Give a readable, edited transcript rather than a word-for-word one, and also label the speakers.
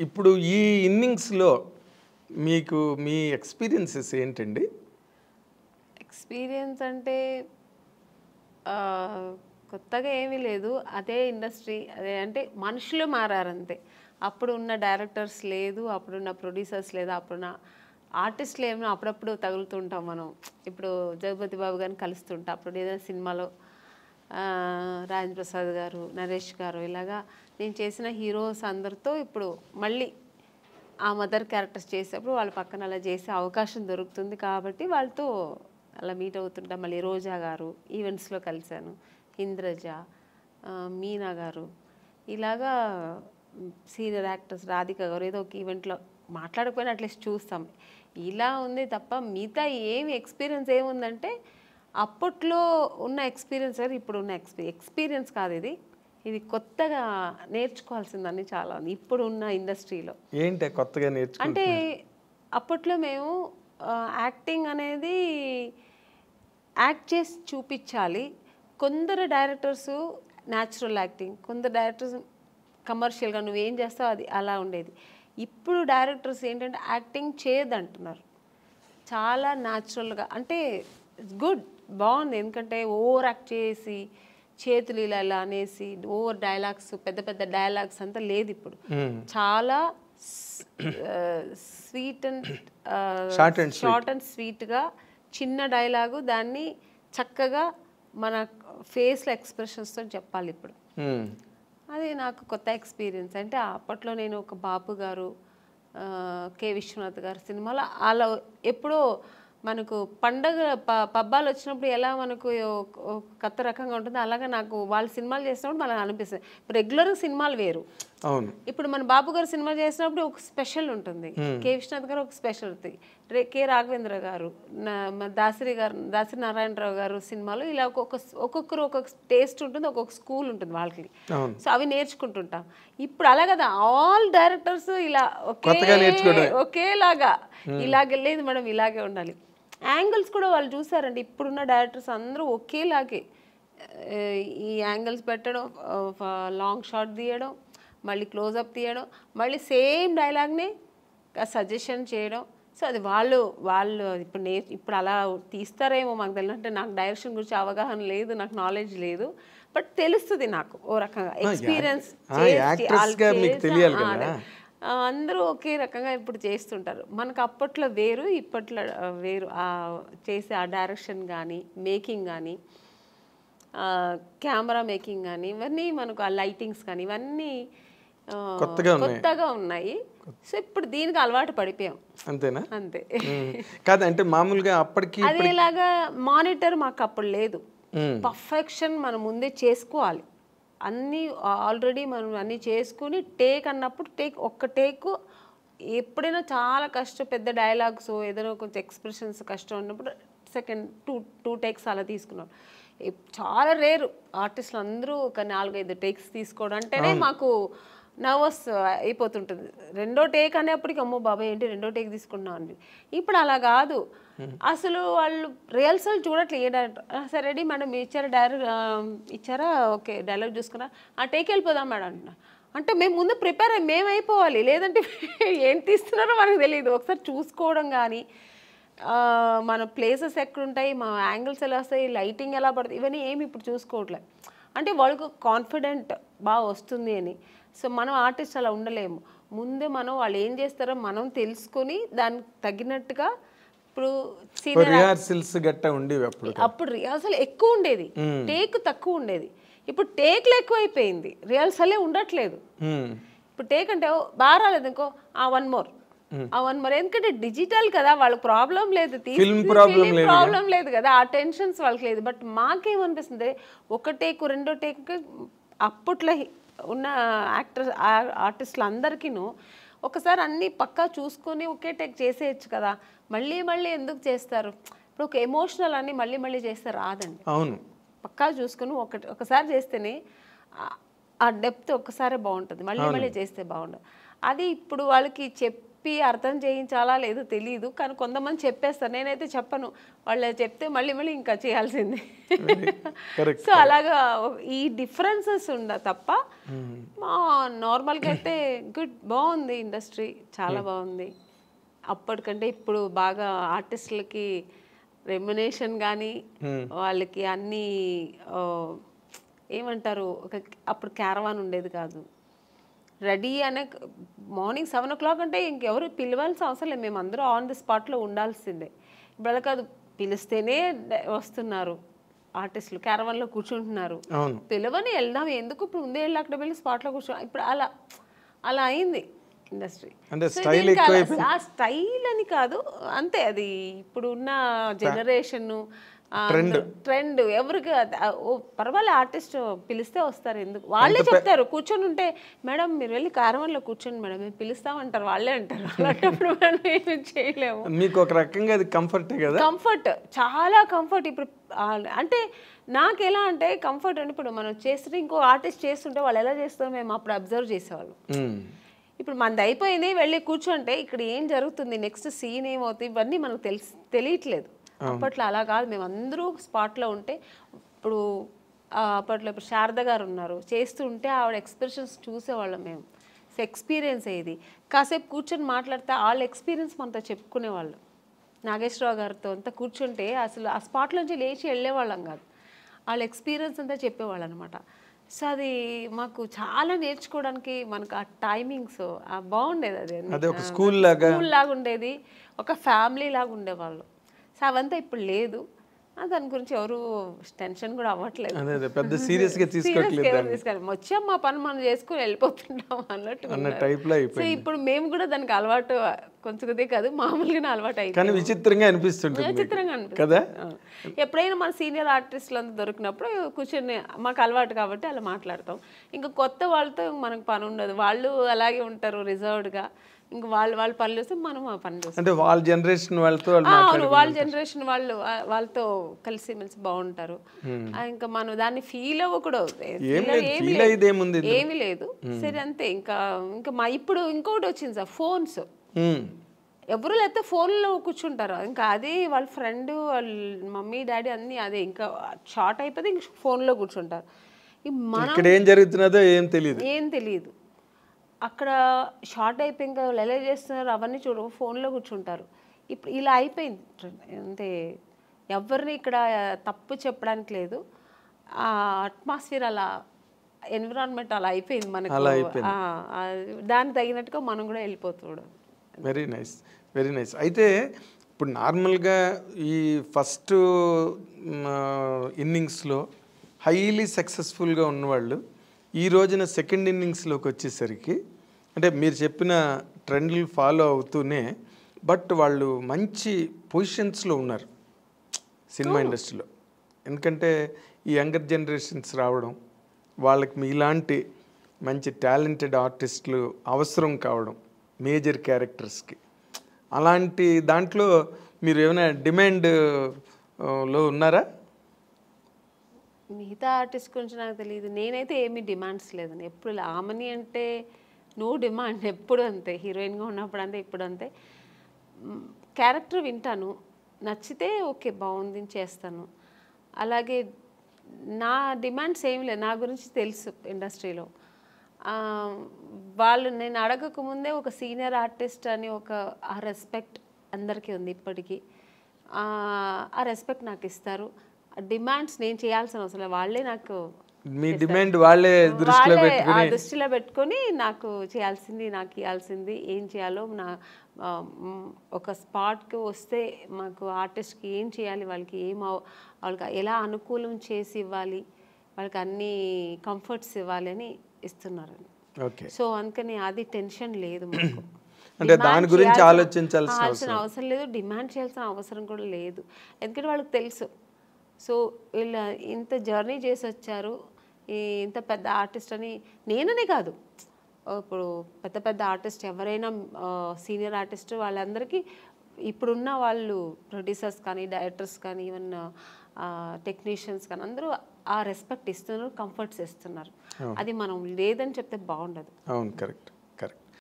Speaker 1: ఇప్పుడు ఈ ఇన్నింగ్స్లో మీకు మీ ఎక్స్పీరియన్సెస్ ఏంటండి?
Speaker 2: ఎక్స్పీరియన్స్ అంటే కొత్తగా ఏమీ లేదు. అదే ఇండస్ట్రీ, అదే అంటే మనుషులు మారారంతే. అప్పుడు ఉన్న డైరెక్టర్స్ లేదు, అప్పుడున్న ప్రొడ్యూసర్స్ లేదు, అప్పుడున్న ఆర్టిస్టులు ఏమో అప్పుడప్పుడు తగులుతుంటాం మనం. ఇప్పుడు జగపతి బాబు గారిని కలుస్తుంటాం. అప్పుడు ఏదైనా సినిమాలో రాజేంద్ర ప్రసాద్ గారు, నరేష్ గారు, ఇలాగా నేను చేసిన హీరోస్ అందరితో ఇప్పుడు మళ్ళీ ఆ మదర్ క్యారెక్టర్స్ చేసేటప్పుడు వాళ్ళ పక్కన అలా చేసే అవకాశం దొరుకుతుంది కాబట్టి వాళ్ళతో అలా మీట్ అవుతుంటాం. మళ్ళీ రోజా గారు ఈవెంట్స్లో కలిశాను, ఇంద్రజ, మీనా గారు, ఇలాగా సీనియర్ యాక్టర్స్ రాధిక గారు ఏదో ఒక ఈవెంట్లో మాట్లాడకపోయినా అట్లీస్ట్ చూస్తాం. ఇలా ఉంది తప్ప మిగతా ఏమి ఎక్స్పీరియన్స్ ఏముందంటే అప్పట్లో ఉన్న ఎక్స్పీరియన్స్ కాదు, ఇప్పుడు ఉన్న ఎక్స్పీరియన్స్ కాదు. ఇది కొత్తగా నేర్చుకోవాల్సిందని చాలా ఉంది ఇప్పుడు ఉన్న ఇండస్ట్రీలో.
Speaker 1: ఏంటి కొత్తగా
Speaker 2: అంటే అప్పట్లో మేము యాక్టింగ్ అనేది యాక్ట్ చేసి చూపించాలి. కొందరు డైరెక్టర్స్ న్యాచురల్ యాక్టింగ్, కొందరు డైరెక్టర్స్ కమర్షియల్గా నువ్వేం చేస్తావు అది అలా ఉండేది. ఇప్పుడు డైరెక్టర్స్ ఏంటంటే యాక్టింగ్ చేయదంటున్నారు, చాలా న్యాచురల్గా. అంటే ఇట్స్ గుడ్, బాగుంది. ఎందుకంటే ఓవర్ యాక్ట్ చేసి చేతులు ఇలా ఇలా అనేసి ఓవర్ డైలాగ్స్, పెద్ద పెద్ద డైలాగ్స్ అంతా లేదు ఇప్పుడు. చాలా స్వీట్ అండ్ షార్ట్ అండ్ స్వీట్గా చిన్న డైలాగు దాన్ని చక్కగా మన ఫేస్లో ఎక్స్ప్రెషన్స్తో చెప్పాలి ఇప్పుడు. అది నాకు కొత్త ఎక్స్పీరియన్స్. అంటే అప్పట్లో నేను ఒక బాపు గారు, కె విశ్వనాథ్ గారు సినిమాలో అలా ఎప్పుడో మనకు పండగ పబ్బాలు వచ్చినప్పుడు ఎలా మనకు కొత్త రకంగా ఉంటుందో అలాగా నాకు వాళ్ళ సినిమాలు చేసినప్పుడు మనకు అనిపిస్తుంది. రెగ్యులర్గా సినిమాలు వేరు.
Speaker 1: అవును,
Speaker 2: ఇప్పుడు మన బాబు గారు సినిమా చేసినప్పుడు ఒక స్పెషల్ ఉంటుంది, కె విశ్వనాథ్ గారు ఒక స్పెషల్ ఉంటుంది, కె రాఘవేంద్ర గారు, దాసరి నారాయణరావు గారు సినిమాలు ఇలా ఒక్కొక్కరు ఒక్కొక్క టేస్ట్ ఉంటుంది, ఒక్కొక్క స్కూల్ ఉంటుంది వాళ్ళకి. సో అవి నేర్చుకుంటుంటాం. ఇప్పుడు అలా కదా ఆల్ డైరెక్టర్స్ ఇలా ఒకేలాగా ఇలాగే లేదు మేడం, ఇలాగే ఉండాలి. యాంగిల్స్ కూడా వాళ్ళు చూసారండి. ఇప్పుడున్న డైరెక్టర్స్ అందరూ ఒకేలాగే ఈ యాంగిల్స్ పెట్టడం, లాంగ్ షాట్ తీయడం, మళ్ళీ క్లోజప్ తీయడం, మళ్ళీ సేమ్ డైలాగ్ని సజెషన్ చేయడం. సో అది వాళ్ళు ఇప్పుడు అలా తీస్తారేమో మాకు తెలియదు. అంటే నాకు డైరెక్షన్ గురించి అవగాహన లేదు, నాకు నాలెడ్జ్ లేదు, బట్ తెలుస్తుంది నాకు ఓ రకంగా ఎక్స్పీరియన్స్. అందరూ ఒకే రకంగా ఇప్పుడు చేస్తుంటారు. మనకు అప్పట్లో వేరు, ఇప్పట్లో వేరు. చేసే ఆ డైరెక్షన్ కానీ, మేకింగ్ కానీ, కెమెరా మేకింగ్ కానీ, ఇవన్నీ మనకు ఆ లైటింగ్స్ కానీ ఇవన్నీ కొత్తగా ఉన్నాయి. సో ఇప్పుడు దీనికి అలవాటు పడిపోయాం.
Speaker 1: అంతేనా?
Speaker 2: అంతే.
Speaker 1: కాదంటే మామూలుగా అప్పటికి
Speaker 2: అదేలాగా మానిటర్ మాకు అప్పుడు లేదు. పర్ఫెక్షన్ మనం ముందే చేసుకోవాలి. అన్నీ ఆల్రెడీ మనం అన్నీ చేసుకుని టేక్ అన్నప్పుడు ఒక్క టేక్ ఎప్పుడైనా చాలా కష్టం, పెద్ద డైలాగ్స్ ఏదైనా కొంచెం ఎక్స్ప్రెషన్స్ కష్టం ఉన్నప్పుడు సెకండ్ టూ టేక్స్ అలా తీసుకున్నాం. చాలా రేరు ఆర్టిస్టులు అందరూ ఒక 4-5 టేక్స్ తీసుకోవడం అంటేనే మాకు నర్వస్ అయిపోతుంటుంది. రెండో టేక్ అనేప్పటికి అమ్మో బాబాయ్ ఏంటి రెండో టేక్ తీసుకున్నాం అండి. ఇప్పుడు అలా కాదు, అసలు వాళ్ళు రిహర్సల్ చూడట్లేదు. ఏ డైరెక్టర్ సరే రెడీ మేడం ఇచ్చారా, ఓకే డైలాగ్ చూసుకున్నా, ఆ టేక్ వెళ్ళిపోదాం మేడం అంటున్నా. అంటే మేము ముందు ప్రిపేర్ మేము అయిపోవాలి, లేదంటే ఏం తీస్తున్నారో మనకు తెలియదు. ఒకసారి చూసుకోవడం కానీ, మన ప్లేసెస్ ఎక్కడుంటాయి, మా యాంగిల్స్ ఎలా వస్తాయి, లైటింగ్ ఎలా పడుతుంది, ఇవన్నీ ఏమి ఇప్పుడు చూసుకోవట్లేదు. అంటే వాళ్ళకు కాన్ఫిడెంట్ బాగా వస్తుంది అని. సో మనం ఆర్టిస్ట్ అలా ఉండలేము. ముందే మనం వాళ్ళు ఏం చేస్తారో మనం తెలుసుకొని దానికి తగినట్టుగా. ఇప్పుడు అప్పుడు రిహార్సల్ ఎక్కువ ఉండేది, టేక్ తక్కువ ఉండేది. ఇప్పుడు టేక్లు ఎక్కువైపోయింది, రిహార్సలే ఉండట్లేదు. ఇప్పుడు టేక్ అంటే బాగా రాలేదు ఇంకో 1 more. ఎందుకంటే డిజిటల్ కదా, వాళ్ళకి ప్రాబ్లం లేదు, ప్రాబ్లం లేదు కదా, ఆ టెన్షన్స్ వాళ్ళకి లేదు. బట్ మాకేమనిపిస్తుంది, ఒక టేక్ రెండో టేక్ అప్పట్లో ఉన్న ఆర్టిస్టులు అందరికీను ఒకసారి అన్నీ పక్కా చూసుకొని ఒకే టేక్ చేసేయచ్చు కదా. మళ్ళీ ఎందుకు చేస్తారు? ఇప్పుడు ఒక ఎమోషనల్ అని మళ్ళీ చేస్తే రాదండి.
Speaker 1: అవును,
Speaker 2: పక్కా చూసుకుని ఒకసారి చేస్తేనే ఆ డెప్త్ ఒక్కసారే బాగుంటుంది, మళ్ళీ చేస్తే బాగుండదు. అది ఇప్పుడు వాళ్ళకి చెప్పి అర్థం చేయించాలా లేదో తెలియదు, కానీ కొంతమంది చెప్పేస్తారు, నేనైతే చెప్పను, వాళ్ళు చెప్తే మళ్ళీ మళ్ళీ ఇంకా చేయాల్సిందే. సో అలాగా ఈ డిఫరెన్సెస్ తప్ప నార్మల్గా అయితే బాగుంది ఇండస్ట్రీ, చాలా బాగుంది. అప్పటికంటే ఇప్పుడు బాగా ఆర్టిస్టులకి రెమ్యునేషన్ కానీ వాళ్ళకి అన్నీ ఏమంటారు, అప్పుడు క్యారవాన్ ఉండేది కాదు, రెడీ అనే మార్నింగ్ 7 o'clock అంటే ఇంకెవరు పిలవాల్సిన అవసరం లేదు, మేము అందరూ ఆన్ ది స్పాట్లో ఉండాల్సిందే. ఇప్పుడు అలా కాదు, పిలిస్తేనే వస్తున్నారు ఆర్టిస్టులు, క్యారవాన్లో కూర్చుంటున్నారు, పిలవని వెళ్దాం ఎందుకు, ఇప్పుడు ముందే వెళ్ళి అక్కడ వెళ్ళి స్పాట్లో కూర్చో, ఇప్పుడు అలా అలా అయింది ఇండస్ట్రీ. ఆ స్టైల్ అని కాదు, అంతే, అది ఇప్పుడు ఉన్న జనరేషన్ ట్రెండ్. ఎవరికి పర్వాలే, ఆర్టిస్ట్ పిలిస్తే వస్తారు, ఎందుకు వాళ్ళే చెప్తారు. కూర్చొని ఉంటే మేడం మీరు వెళ్ళి క్యారవాన్లో కూర్చోండి మేడం మేము పిలుస్తామంటారు, వాళ్ళే అంటారు. అలాంటప్పుడు మనం ఏమి చేయలేము.
Speaker 1: మీకు ఒక రకంగా అది కంఫర్టే కదా? కంఫర్ట్,
Speaker 2: చాలా కంఫర్ట్. ఇప్పుడు అంటే నాకు ఎలా అంటే కంఫర్ట్ అంటే, ఇప్పుడు మనం చేస్తుంటే ఇంకో ఆర్టిస్ట్ చేస్తుంటే వాళ్ళు ఎలా చేస్తారో మేము అప్పుడు అబ్జర్వ్ చేసేవాళ్ళం. ఇప్పుడు మనది అయిపోయింది వెళ్ళి కూర్చుంటే ఇక్కడ ఏం జరుగుతుంది, నెక్స్ట్ సీన్ ఏమవుతుంది, ఇవన్నీ మనకు తెలియట్లేదు. అప్పట్లో అలా కాదు, మేము అందరూ స్పాట్లో ఉంటే, ఇప్పుడు అప్పట్లో ఇప్పుడు శారద గారు ఉన్నారు, చేస్తుంటే ఆవిడ ఎక్స్ప్రెషన్స్ చూసేవాళ్ళం మేము. సో ఎక్స్పీరియన్స్ అయ్యేది, కాసేపు కూర్చొని మాట్లాడితే వాళ్ళ ఎక్స్పీరియన్స్ మనతో చెప్పుకునేవాళ్ళు. నాగేశ్వరరావు గారితో అంతా కూర్చుంటే అసలు ఆ స్పాట్ నుంచి లేచి వెళ్ళేవాళ్ళం కాదు, వాళ్ళ ఎక్స్పీరియన్స్ అంతా చెప్పేవాళ్ళు అనమాట. సో అది మాకు చాలా నేర్చుకోవడానికి, మనకు ఆ టైమింగ్స్ బాగుండేది, అది
Speaker 1: ఒక స్కూల్ లాగా
Speaker 2: ఉండేది, ఒక ఫ్యామిలీ లాగా ఉండేవాళ్ళు. సో అవంతా ఇప్పుడు లేదు, దాని గురించి ఎవరు టెన్షన్ కూడా అవ్వట్లేదు,
Speaker 1: పెద్ద సీరియస్గా
Speaker 2: తీసుకోవట్లేదు. వచ్చాం మా పని మనం చేసుకుని వెళ్ళిపోతుంటాం అన్నట్టు. సో ఇప్పుడు మేము కూడా దానికి అలవాటు, కొంచెం కాదు మామూలుగానే అలవాటు అయిపోయింది.
Speaker 1: కానీ విచిత్రంగా అనిపిస్తుంది కదా.
Speaker 2: ఎప్పుడైనా మన సీనియర్ ఆర్టిస్టులు అంతా దొరికినప్పుడు కూర్చొని మాకు అలవాటు కాబట్టి అలా మాట్లాడతాం. ఇంకా కొత్త వాళ్ళతో మనకు పని ఉండదు, వాళ్ళు అలాగే ఉంటారు రిజర్వ్డ్గా, ఇంకా వాళ్ళ పనులు చేస్తే మనం ఆ పని చేస్తాం.
Speaker 1: అంటే వాళ్ళ జనరేషన్
Speaker 2: వాళ్ళతో కలిసి మెలిసి బాగుంటారు. ఇంకా మనం దాన్ని ఫీల్ అవ్వకూడదు, ఏమీ లేదు, సరే అంతే. ఇంకా ఇప్పుడు ఇంకోటి వచ్చింది సార్, ఫోన్స్. ఎవరు లేకపోతే ఫోన్లో కూర్చుంటారు, ఇంకా అదే వాళ్ళ ఫ్రెండ్ వాళ్ళ మమ్మీ డాడీ అన్నీ అదే, ఇంకా షార్ట్ అయిపోతే ఇంక ఫోన్లో కూర్చుంటారు.
Speaker 1: ఇక్కడ ఏం జరుగుతున్నదో ఏం
Speaker 2: తెలియదు. అక్కడ షార్ట్ అయిపోయి ఇంకా వాళ్ళు ఎలా చేస్తున్నారు అవన్నీ ఫోన్లో కూర్చుంటారు. ఇప్పుడు ఇలా అయిపోయింది అంతే, ఎవరిని ఇక్కడ తప్పు చెప్పడానికి లేదు, ఆ అట్మాస్ఫియర్ అలా, ఎన్విరాన్మెంట్ అలా అయిపోయింది మనకు, దానికి తగినట్టుగా మనం కూడా వెళ్ళిపోతున్నాం.
Speaker 1: Very nice. అయితే ఇప్పుడు నార్మల్గా ఈ ఫస్ట్ ఇన్నింగ్స్లో హైలీ సక్సెస్ఫుల్గా ఉన్నవాళ్ళు ఈ రోజున సెకండ్ ఇన్నింగ్స్లోకి వచ్చేసరికి, అంటే మీరు చెప్పిన ట్రెండ్లు ఫాలో అవుతూనే, బట్ వాళ్ళు మంచి పొజిషన్స్లో ఉన్నారు సినిమా ఇండస్ట్రీలో. ఎందుకంటే ఈ యంగర్ జనరేషన్స్ రావడం, వాళ్ళకి మీలాంటి మంచి టాలెంటెడ్ ఆర్టిస్టులు అవసరం కావడం మేజర్ క్యారెక్టర్స్కి, అలాంటి దాంట్లో మీరు ఏమైనా డిమాండ్లో ఉన్నారా?
Speaker 2: మిగతా ఆర్టిస్ట్ గురించి నాకు తెలియదు, నేనైతే ఏమీ డిమాండ్స్ లేదని ఎప్పుడు. ఆమెని అంటే నో డిమాండ్, ఎప్పుడు అంతే, హీరోయిన్గా ఉన్నప్పుడు అంతే, ఇప్పుడు అంతే. క్యారెక్టర్ వింటాను, నచ్చితే ఓకే బాగుంది చేస్తాను. అలాగే నా డిమాండ్స్ ఏమి లేదు, నా గురించి తెలుసు ఇండస్ట్రీలో. వాళ్ళు నేను అడగకముందే ఒక సీనియర్ ఆర్టిస్ట్ అని ఆ రెస్పెక్ట్ అందరికీ ఉంది ఇప్పటికీ. ఆ రెస్పెక్ట్ నాకు ఇస్తారు. డిమాండ్స్ నేను చేయాల్సిన అవసరం, వాళ్ళే నాకు
Speaker 1: మీ డిమాండ్ వాళ్ళే
Speaker 2: దృష్టిలో పెట్టుకొని నాకు చేయాల్సింది, నాకు ఇవ్వాల్సింది, ఏం చేయాలో నా ఒక స్పాట్కి వస్తే మాకు ఆర్టిస్ట్కి ఏం చేయాలి, వాళ్ళకి వాళ్ళకి ఎలా అనుకూలం చేసి ఇవ్వాలి, వాళ్ళకి అన్ని కంఫర్ట్స్ ఇవ్వాలి అని ఇస్తున్నారు. సో అందుకని అది టెన్షన్ లేదు మాకు.
Speaker 1: అంటే దాని గురించి ఆలోచించాల్సిన
Speaker 2: అవసరం లేదు, డిమాండ్ చేయాల్సిన అవసరం కూడా లేదు. ఎందుకంటే వాళ్ళకి తెలుసు, సో వీళ్ళు ఇంత జర్నీ చేసి వచ్చారు, ఇంత పెద్ద ఆర్టిస్ట్ అని. నేననే కాదు, ఇప్పుడు పెద్ద పెద్ద ఆర్టిస్ట్ ఎవరైనా సీనియర్ ఆర్టిస్ట్ వాళ్ళందరికీ ఇప్పుడున్న వాళ్ళు ప్రొడ్యూసర్స్ కానీ డైరెక్టర్స్ కానీ ఈవెన్ టెక్నీషియన్స్ కానీ అందరూ ఆ రెస్పెక్ట్ ఇస్తున్నారు, కంఫర్ట్స్ ఇస్తున్నారు. అది మనం లేదని చెప్తే బాగుండదు.
Speaker 1: అవును, కరెక్ట్.